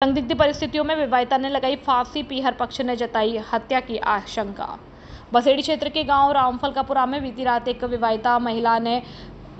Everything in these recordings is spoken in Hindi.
संदिग्ध परिस्थितियों में विवाहिता ने लगाई फांसी, पीहर पक्ष ने जताई हत्या की आशंका। बसेड़ी क्षेत्र के गांव रामफलकापुरा में बीती रात एक विवाहिता महिला ने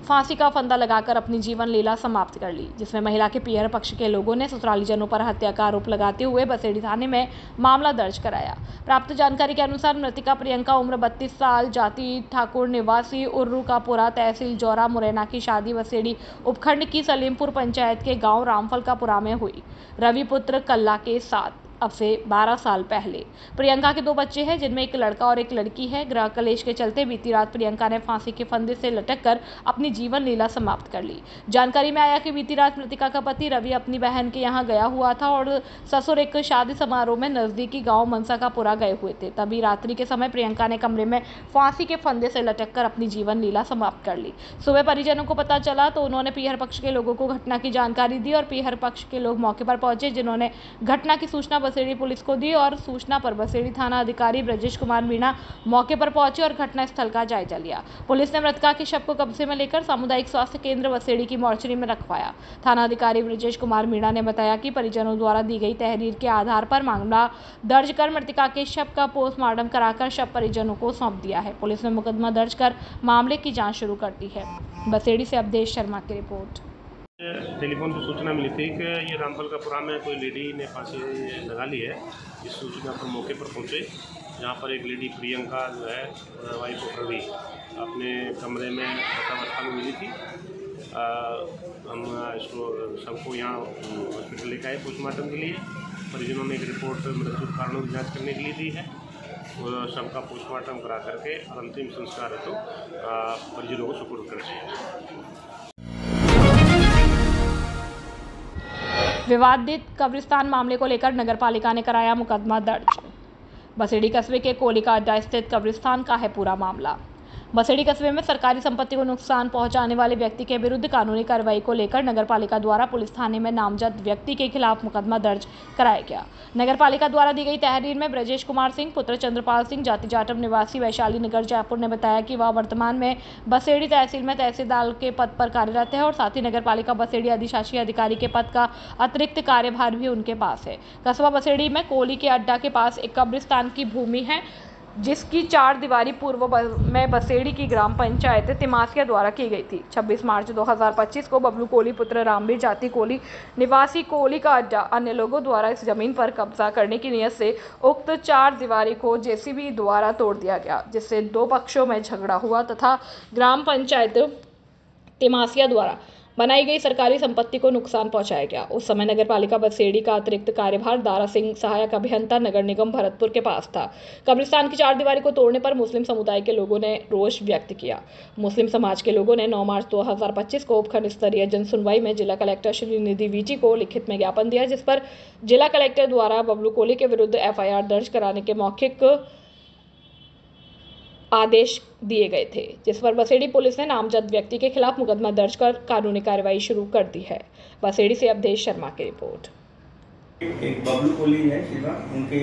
फांसी का फंदा लगाकर अपनी जीवन लीला समाप्त कर ली, जिसमें महिला के पीहर पक्ष के लोगों ने ससुरालीजनों पर हत्या का आरोप लगाते हुए बसेड़ी थाने में मामला दर्ज कराया। प्राप्त जानकारी के अनुसार मृतका प्रियंका उम्र 32 साल, जाति ठाकुर, निवासी उर्रू का पुरा, तहसील जौरा, मुरैना की शादी बसेड़ी उपखंड की सलीमपुर पंचायत के गांव रामफलकापुरा में हुई। रवि पुत्र कल्ला के साथ अब से 12 साल पहले प्रियंका के 2 बच्चे हैं, जिनमें एक लड़का और एक लड़की है। गृह कलेश के चलते बीती रात प्रियंका ने फांसी के फंदे से लटककर अपनी जीवन लीला समाप्त कर ली। जानकारी में आया कि बीती रात मृतका का पति रवि अपनी बहन के यहां गया हुआ था और ससुर एक शादी समारोह में नजदीकी गांव मनसाकापुरा गए हुए थे। तभी रात्रि के समय प्रियंका ने कमरे में फांसी के फंदे से लटककर अपनी जीवन लीला समाप्त कर ली। सुबह परिजनों को पता चला तो उन्होंने पीहर पक्ष के लोगों को घटना की जानकारी दी और पीहर पक्ष के लोग मौके पर पहुंचे, जिन्होंने घटना की सूचना बसेड़ी पुलिस को दी और सूचना पर बसेड़ी थाना अधिकारी ब्रजेश कुमार मीणा मौके पर पहुंचे और घटना स्थल का जायजा लिया। पुलिस ने मृतका के शव को कब्जे में लेकर सामुदायिक स्वास्थ्य केंद्र बसेड़ी की मोर्चरी में रखवाया। थाना अधिकारी ब्रजेश कुमार मीणा ने बताया कि परिजनों द्वारा दी गई तहरीर के आधार पर मामला दर्ज कर मृतका के शव का पोस्टमार्टम कराकर शव परिजनों को सौंप दिया है। पुलिस ने मुकदमा दर्ज कर मामले की जाँच शुरू कर दी है। बसेड़ी से अवधेश शर्मा की रिपोर्ट। टेलीफोन पर सूचना मिली थी कि ये रामफलकापुरा में कोई लेडी ने फांसी लगा ली है। इस सूचना पर मौके पर पहुंचे, जहां पर एक लेडी प्रियंका जो है वाइफ ऑफ रवि अपने कमरे में अवस्था में मिली थी। हम इसको सबको यहाँ हॉस्पिटल लेकर आए पोस्टमार्टम के लिए। परिजनों ने एक रिपोर्ट मृत्यु कारणों की जाँच करने के लिए दी है और सबका पोस्टमार्टम करा करके अंतिम संस्कार हेतु परिजनों को सुपुर्द कर दिया। विवादित कब्रिस्तान मामले को लेकर नगरपालिका ने कराया मुकदमा दर्ज। बसेड़ी कस्बे के कोलिका अड्डा स्थित कब्रिस्तान का है पूरा मामला। बसेड़ी कस्बे में सरकारी संपत्ति को नुकसान पहुंचाने वाले व्यक्ति के विरुद्ध कानूनी कार्रवाई को लेकर नगरपालिका द्वारा पुलिस थाने में नामजद व्यक्ति के खिलाफ मुकदमा दर्ज कराया गया। नगरपालिका द्वारा दी गई तहरीर में ब्रजेश कुमार सिंह पुत्र चंद्रपाल सिंह, जाति जाटव, निवासी वैशाली नगर, जयपुर ने बताया कि वह वर्तमान में बसेड़ी तहसील में तहसीलदार के पद पर कार्यरत है और साथ ही नगरपालिका बसेड़ी अधिशासी अधिकारी के पद का अतिरिक्त कार्यभार भी उनके पास है। कस्बा बसेड़ी में कोली के अड्डा के पास एक कब्रिस्तान की भूमि है, जिसकी 4 दीवारी पूर्व में बसेड़ी की ग्राम पंचायत तिमासिया द्वारा की गई थी। 26 मार्च 2025 को बबलू कोली पुत्र रामवीर, जाति कोली, निवासी कोली का अड्डा, अन्य लोगों द्वारा इस जमीन पर कब्जा करने की नीयत से उक्त 4 दीवारी को जेसीबी द्वारा तोड़ दिया गया, जिससे 2 पक्षों में झगड़ा हुआ तथा ग्राम पंचायत तिमासिया द्वारा बनाई गई सरकारी संपत्ति को नुकसान पहुंचाया गया। उस समय नगरपालिका बसेड़ी का अतिरिक्त कार्यभार दारा सिंह, सहायक अभियंता, नगर निगम भरतपुर के पास था। कब्रिस्तान की 4 दीवारी को तोड़ने पर मुस्लिम समुदाय के लोगों ने रोष व्यक्त किया। मुस्लिम समाज के लोगों ने 9 मार्च 2025 को उपखंड स्तरीय जन सुनवाई में जिला कलेक्टर श्री निधि वीटी को लिखित में ज्ञापन दिया, जिस पर जिला कलेक्टर द्वारा बबलू कोली के विरुद्ध FIR दर्ज कराने के मौखिक आदेश दिए गए थे, जिस पर बसेड़ी पुलिस ने नामजद व्यक्ति के खिलाफ मुकदमा दर्ज कर कानूनी कार्रवाई शुरू कर दी है। बसेड़ी से अवधेश शर्मा की रिपोर्ट। एक बबलू कोली है शिवा, उनके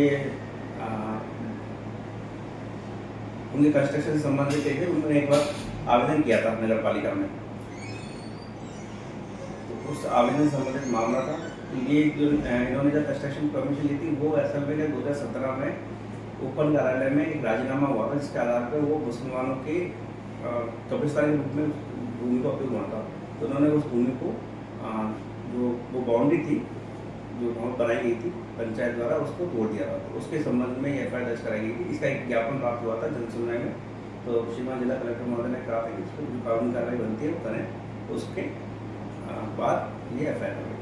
कंस्ट्रक्शन से संबंधित है। उन्होंने एक बार आवेदन किया था नगर पालिका में, तो उस आवेदन से संबंधित मामला था। ये जो इन्होंने जब कंस्ट्रक्शन परमिशन ली थी वो असल में 2017 में उपखंड कार्यालय में एक राजीनामा हुआ था, जिसके आधार पर वो मुसलमानों के कब्रिस्तान के रूप में भूमि का उपयोग हुआ था। तो उन्होंने उस भूमि को जो वो बाउंड्री थी जो बनाई गई थी पंचायत द्वारा, उसको तोड़ दिया था। तो उसके संबंध में FIR दर्ज कराई गई थी। इसका एक ज्ञापन प्राप्त हुआ था जन सुनवाई में। तो श्रीमान जिला कलेक्टर महोदय ने कहा था कि इसको जो कानूनी कार्रवाई बनती है वो करें। उसके बाद ये FIR हुई।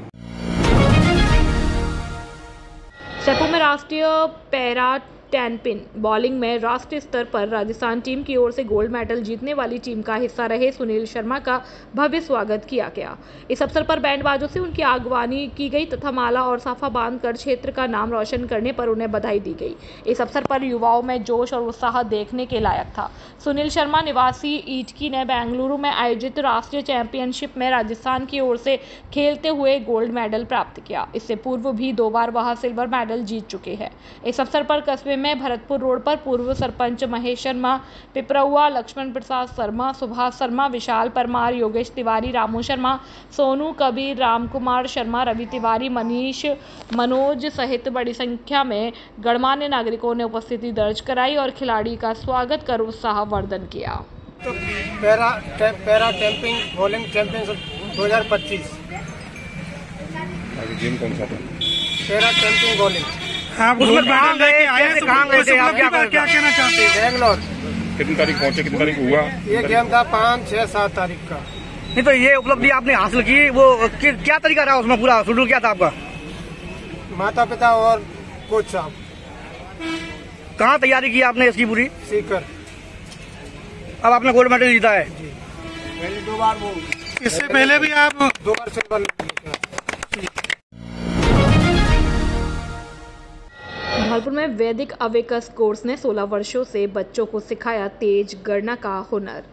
सेपू में राष्ट्रीय पैरा टेनपिन बॉलिंग में राष्ट्रीय स्तर पर राजस्थान टीम की ओर से गोल्ड मेडल जीतने वाली टीम का हिस्सा रहे सुनील शर्मा का भव्य स्वागत किया गया। इस अवसर पर बैंड बाजों से उनकी आगवानी की गई तथा माला और साफा बांधकर क्षेत्र का नाम रोशन करने पर उन्हें बधाई दी गई। इस अवसर पर युवाओं में जोश और उत्साह देखने के लायक था। सुनील शर्मा निवासी ईटकी ने बेंगलुरु में आयोजित राष्ट्रीय चैंपियनशिप में राजस्थान की ओर से खेलते हुए गोल्ड मेडल प्राप्त किया। इससे पूर्व भी 2 बार वह सिल्वर मेडल जीत चुके हैं। इस अवसर पर कस्बे हादसे में भरतपुर रोड पर पूर्व सरपंच महेश शर्मा, पिपरउआ, लक्ष्मण प्रसाद शर्मा, सुभाष शर्मा, विशाल परमार, योगेश तिवारी, रामू शर्मा, सोनू कबीर, राम कुमार शर्मा, रवि तिवारी, मनीष, मनोज सहित बड़ी संख्या में गणमान्य नागरिकों ने उपस्थिति दर्ज कराई और खिलाड़ी का स्वागत कर उत्साहवर्धन किया। तो para tamping bowling championship 2025 gym कौन सा था? Para tamping bowling. आप उसमें कहाँ गए थे? आप क्या कहना चाहते हैं? बेंगलोर। कितनी तारीख पहुंचे, कितनी तारीख हुआ ये गेम था 5, 6, 7 तारीख का। नहीं तो ये उपलब्धि आपने हासिल की, वो क्या तरीका रहा उसमें, पूरा शेड्यूल क्या था आपका? माता पिता और कोच साहब। कहाँ तैयारी की आपने इसकी पूरी? सीकर। अब आपने गोल्ड मेडल जीता है। पहले 2 बार वो, इससे पहले भी आप 2 बार सिल्वर जीता। धौलपुर में वैदिक अवेकस कोर्स ने 16 वर्षों से बच्चों को सिखाया तेज गणना का हुनर।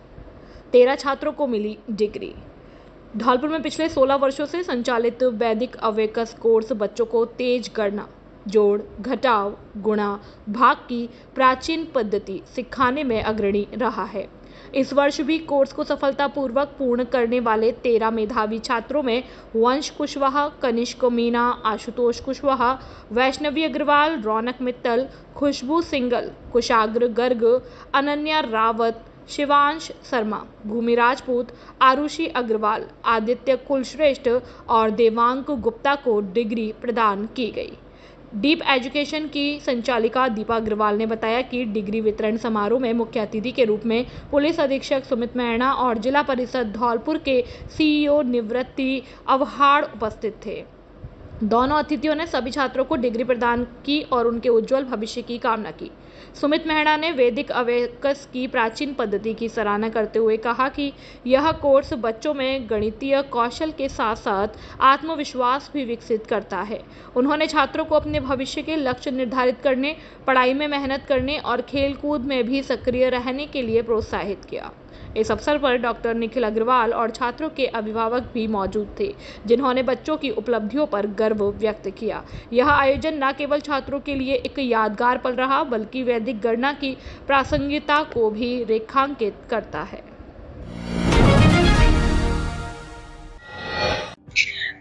13 छात्रों को मिली डिग्री। धौलपुर में पिछले 16 वर्षों से संचालित वैदिक अवेकस कोर्स बच्चों को तेज गणना, जोड़, घटाव, गुणा, भाग की प्राचीन पद्धति सिखाने में अग्रणी रहा है। इस वर्ष भी कोर्स को सफलतापूर्वक पूर्ण करने वाले 13 मेधावी छात्रों में वंश कुशवाहा, कनिष्क मीना, आशुतोष कुशवाहा, वैष्णवी अग्रवाल, रौनक मित्तल, खुशबू सिंगल, कुशाग्र गर्ग, अनन्या रावत, शिवांश शर्मा, भूमि राजपूत, आरुषि अग्रवाल, आदित्य कुलश्रेष्ठ और देवांक गुप्ता को डिग्री प्रदान की गई। डीप एजुकेशन की संचालिका दीपा अग्रवाल ने बताया कि डिग्री वितरण समारोह में मुख्य अतिथि के रूप में पुलिस अधीक्षक सुमित मैणा और जिला परिषद धौलपुर के सीईओ निवृत्ति अवहाड़ उपस्थित थे। दोनों अतिथियों ने सभी छात्रों को डिग्री प्रदान की और उनके उज्जवल भविष्य की कामना की। सुमित मेहड़ा ने वैदिक अवेकस की प्राचीन पद्धति की सराहना करते हुए कहा कि यह कोर्स बच्चों में गणितीय कौशल के साथ साथ आत्मविश्वास भी विकसित करता है। उन्होंने छात्रों को अपने भविष्य के लक्ष्य निर्धारित करने, पढ़ाई में मेहनत करने और खेलकूद में भी सक्रिय रहने के लिए प्रोत्साहित किया। इस अवसर पर डॉक्टर निखिल अग्रवाल और छात्रों के अभिभावक भी मौजूद थे, जिन्होंने बच्चों की उपलब्धियों पर गर्व व्यक्त किया। यह आयोजन न केवल छात्रों के लिए एक यादगार पल रहा, बल्कि वैदिक गणना की प्रासंगिकता को भी रेखांकित करता है।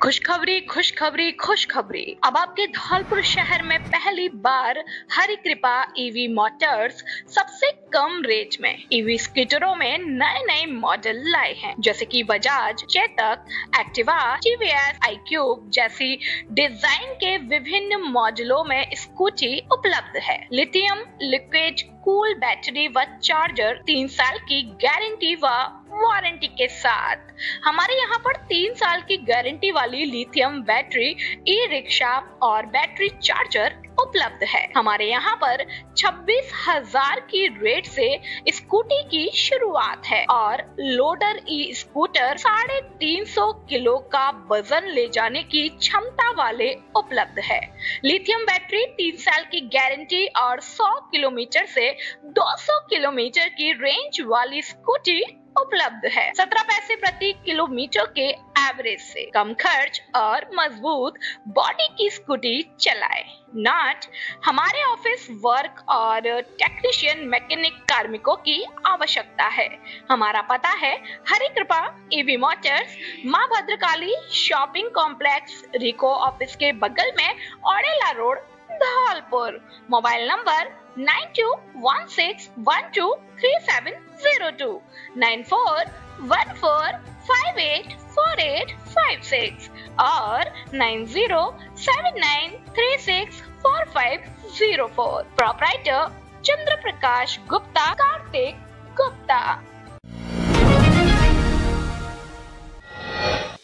खुशखबरी खुशखबरी खुशखबरी। अब आपके धौलपुर शहर में पहली बार हरि कृपा ईवी मोटर्स सबसे कम रेट में ईवी स्कूटरों में नए नए मॉडल लाए हैं, जैसे कि Bajaj, Chetak, Activa, TVS, iQube जैसी डिजाइन के विभिन्न मॉडलों में स्कूटी उपलब्ध है। लिथियम लिक्विड कूल बैटरी व चार्जर, 3 साल की गारंटी व वारंटी के साथ। हमारे यहाँ पर 3 साल की गारंटी वाली लिथियम बैटरी, ई रिक्शा और बैटरी चार्जर उपलब्ध है। हमारे यहाँ पर 26,000 की रेट से स्कूटी की शुरुआत है और लोडर ई स्कूटर 350 किलो का वजन ले जाने की क्षमता वाले उपलब्ध है। लिथियम बैटरी 3 साल की गारंटी और 100 किलोमीटर से 200 किलोमीटर की रेंज वाली स्कूटी उपलब्ध है। 17 पैसे प्रति किलोमीटर के एवरेज से कम खर्च और मजबूत बॉडी की स्कूटी चलाए। नॉट हमारे ऑफिस वर्क और टेक्नीशियन मैकेनिक कार्मिकों की आवश्यकता है। हमारा पता है हरि कृपा ईवी मोटर्स, माँ भद्रकाली शॉपिंग कॉम्प्लेक्स, रिको ऑफिस के बगल में Odela road, Dholpur. Mobile number 9216123702, 9414584856 और 9079364504। प्रोप्राइटर चंद्र प्रकाश गुप्ता, कार्तिक गुप्ता।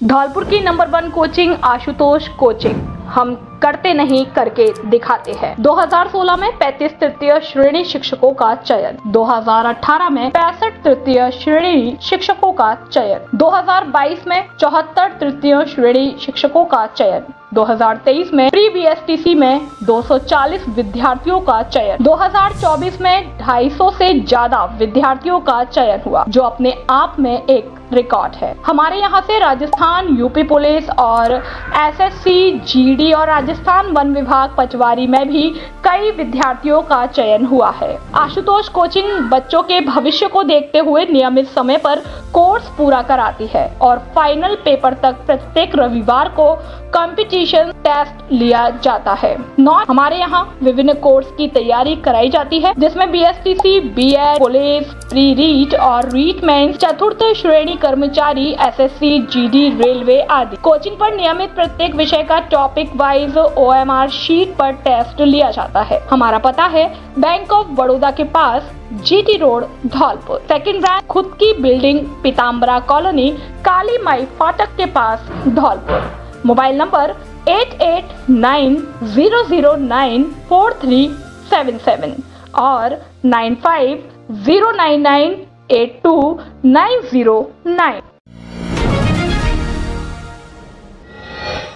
धौलपुर की नंबर 1 कोचिंग आशुतोष कोचिंग, हम करते नहीं करके दिखाते हैं। 2016 में 35 तृतीय श्रेणी शिक्षकों का चयन, 2018 में 65 तृतीय श्रेणी शिक्षकों का चयन, 2022 में 74 तृतीय श्रेणी शिक्षकों का चयन, 2023 में प्री BSTC में 240 विद्यार्थियों का चयन, 2024 में 250 से ज्यादा विद्यार्थियों का चयन हुआ, जो अपने आप में एक रिकॉर्ड है। हमारे यहाँ से राजस्थान यूपी पुलिस और SSC, GD और राजस्थान वन विभाग पचवारी में भी कई विद्यार्थियों का चयन हुआ है। आशुतोष कोचिंग बच्चों के भविष्य को देखते हुए नियमित समय पर कोर्स पूरा कराती है और फाइनल पेपर तक प्रत्येक रविवार को कंपटीशन टेस्ट लिया जाता है। हमारे यहाँ विभिन्न कोर्स की तैयारी कराई जाती है, जिसमें BSTC, BEd, police, pre REET और रीट मेंस, चतुर्थ श्रेणी कर्मचारी, SSC, GD, रेलवे आदि। कोचिंग पर नियमित प्रत्येक विषय का टॉपिक वाइज OMR शीट पर टेस्ट लिया जाता है। हमारा पता है बैंक ऑफ बड़ौदा के पास, GT road, Dholpur. Second rank खुद की बिल्डिंग, पीताम्बरा कॉलोनी, काली माई फाटक के पास, धौलपुर। मोबाइल नंबर 8890094377 और 9509982909।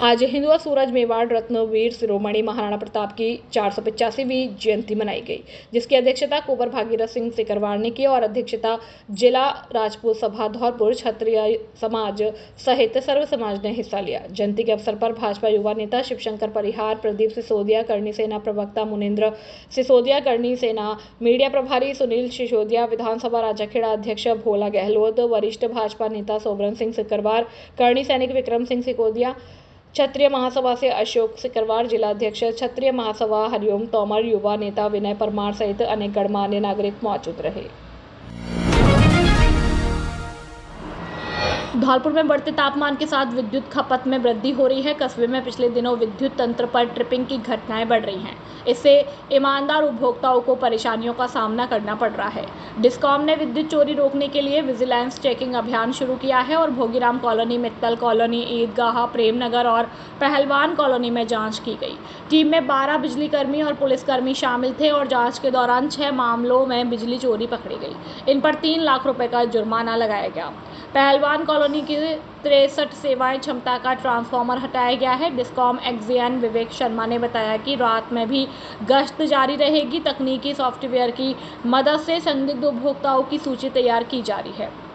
आज हिंदुआ सूरज मेवाड़ रत्न वीर शिरोमणि महाराणा प्रताप की 485वीं जयंती मनाई गई, जिसकी अध्यक्षता कुंवर भागीरथ सिंह सिकरवार ने की और अध्यक्षता जिला राजपूत सभा धौलपुर, क्षत्रिय समाज सहित सर्व समाज ने हिस्सा लिया। जयंती के अवसर पर भाजपा युवा नेता शिवशंकर परिहार, प्रदीप सिसोदिया, करणी सेना प्रवक्ता मुनिंद्र सिसोदिया, करणी सेना मीडिया प्रभारी सुनील सिसोदिया, विधानसभा राजाखेड़ा अध्यक्ष भोला गहलोत, वरिष्ठ भाजपा नेता सोबरन सिंह सिकरवार, करणी सैनिक विक्रम सिंह सिसोदिया, क्षत्रिय महासभा से अशोक सिकरवार, जिला अध्यक्ष क्षत्रिय महासभा हरिओम तोमर, युवा नेता विनय परमार सहित अनेक गणमान्य नागरिक मौजूद रहे। धौलपुर में बढ़ते तापमान के साथ विद्युत खपत में वृद्धि हो रही है। कस्बे में पिछले दिनों विद्युत तंत्र पर ट्रिपिंग की घटनाएं बढ़ रही हैं। इससे ईमानदार उपभोक्ताओं को परेशानियों का सामना करना पड़ रहा है। डिस्कॉम ने विद्युत चोरी रोकने के लिए विजिलेंस चेकिंग अभियान शुरू किया है और भोगीराम कॉलोनी, मित्तल कॉलोनी, ईदगाह, प्रेमनगर और पहलवान कॉलोनी में जाँच की गई। टीम में 12 बिजली कर्मी और पुलिसकर्मी शामिल थे और जाँच के दौरान 6 मामलों में बिजली चोरी पकड़ी गई। इन पर 3 लाख रुपए का जुर्माना लगाया गया। पहलवान कॉलोनी की 63 सेवाएं क्षमता का ट्रांसफार्मर हटाया गया है। डिस्कॉम एक्सईएन विवेक शर्मा ने बताया कि रात में भी गश्त जारी रहेगी। तकनीकी सॉफ्टवेयर की मदद से संदिग्ध उपभोक्ताओं की सूची तैयार की जा रही है।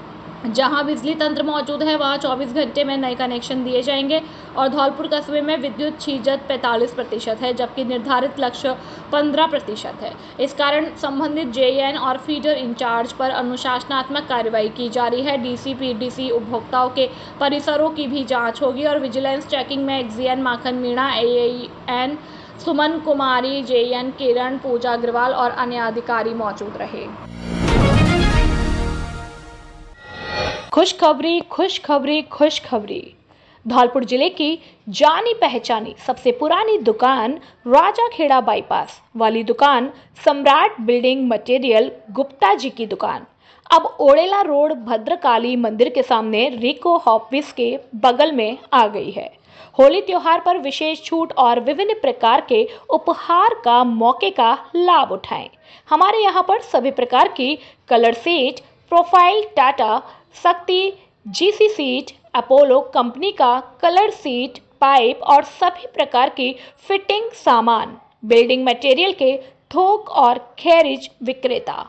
जहां बिजली तंत्र मौजूद है वहां 24 घंटे में नए कनेक्शन दिए जाएंगे और धौलपुर कस्बे में विद्युत छीजत 45% है, जबकि निर्धारित लक्ष्य 15% है। इस कारण संबंधित जेईएन और फीडर इंचार्ज पर अनुशासनात्मक कार्रवाई की जा रही है। डीसी, पीडीसी, उपभोक्ताओं के परिसरों की भी जांच होगी और विजिलेंस चेकिंग में XEN Makhan Meena, AEN Suman Kumari, JEN Kiran, Pooja Agarwal और अन्य अधिकारी मौजूद रहे। खुशखबरी, खुशखबरी, खुशखबरी। धौलपुर जिले की जानी पहचानी सबसे पुरानी दुकान राजाखेड़ा बाईपास वाली दुकान सम्राट बिल्डिंग मटेरियल गुप्ता जी की दुकान अब ओड़ेला रोड भद्रकाली मंदिर के सामने रिको ऑफिस के बगल में आ गई है। होली त्योहार पर विशेष छूट और विभिन्न प्रकार के उपहार का मौके का लाभ उठाएं। हमारे यहाँ पर सभी प्रकार की कलर सीट, प्रोफाइल, टाटा, शक्ति, जीसी सीट, अपोलो कंपनी का कलर सीट, पाइप और सभी प्रकार की फिटिंग सामान, बिल्डिंग मटेरियल के थोक और खैरिज विक्रेता।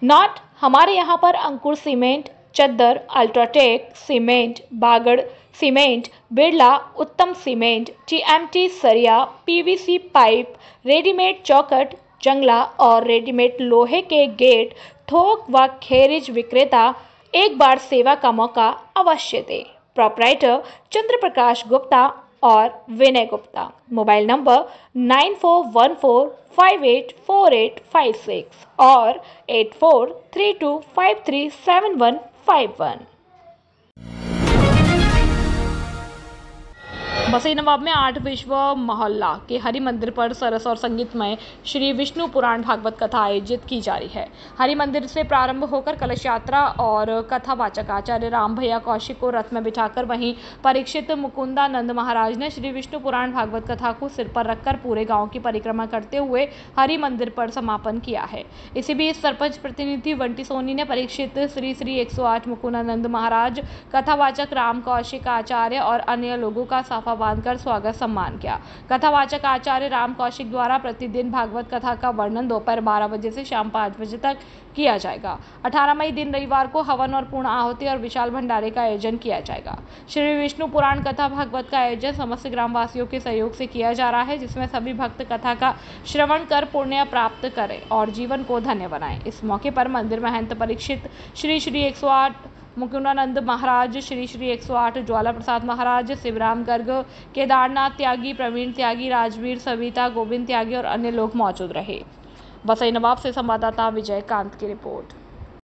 नॉट हमारे यहाँ पर अंकुर सीमेंट, चद्दर, अल्ट्राटेक सीमेंट, बागड़ सीमेंट, बिरला उत्तम सीमेंट, टीएमटी सरिया, पीवीसी पाइप, रेडीमेड चौखट, जंगला और रेडीमेड लोहे के गेट, थोक व खैरिज विक्रेता एक बार सेवा का मौका अवश्य दे। प्रोपराइटर चंद्र प्रकाश गुप्ता और विनय गुप्ता। मोबाइल नंबर 9414584856 और 8432537151। बसई नवाब में 8 विश्व मोहल्ला के हरि मंदिर पर सरस और संगीतमय श्री विष्णु पुराण भागवत कथा आयोजित की जा रही है। हरि मंदिर से प्रारंभ होकर कलश यात्रा और कथावाचक आचार्य राम भैया कौशिक को रथ में बिठाकर वहीं परीक्षित मुकुंदानंद महाराज ने श्री विष्णु पुराण भागवत कथा को सिर पर रखकर पूरे गांव की परिक्रमा करते हुए हरि मंदिर पर समापन किया है। इसी बीच सरपंच प्रतिनिधि बंटी सोनी ने परीक्षित श्री 108 मुकुंदानंद महाराज, कथावाचक राम कौशिक आचार्य और अन्य लोगों का साफा आह्वान कर स्वागत सम्मान किया। कथावाचक आचार्य राम कौशिक द्वारा प्रतिदिन भागवत कथा का वर्णन दोपहर 12 बजे से शाम 5 बजे तक किया जाएगा। 18 मई दिन रविवार को हवन और पूर्ण आहुति और विशाल भंडारे का आयोजन किया जाएगा। श्री विष्णु पुराण कथा भागवत का आयोजन समस्त ग्रामवासियों के सहयोग से किया जा रहा है, जिसमें सभी भक्त कथा का श्रवण कर पुण्य प्राप्त करें और जीवन को धन्य बनाएं। इस मौके पर मंदिर महंत परीक्षित श्री 108 मुकुंदानंद महाराज, श्री 108 ज्वाला प्रसाद महाराज, शिवराम गर्ग, केदारनाथ त्यागी, प्रवीण त्यागी, राजवीर, सविता, गोविंद त्यागी और अन्य लोग मौजूद रहे। बसई नवाब से संवाददाता विजय कांत की रिपोर्ट।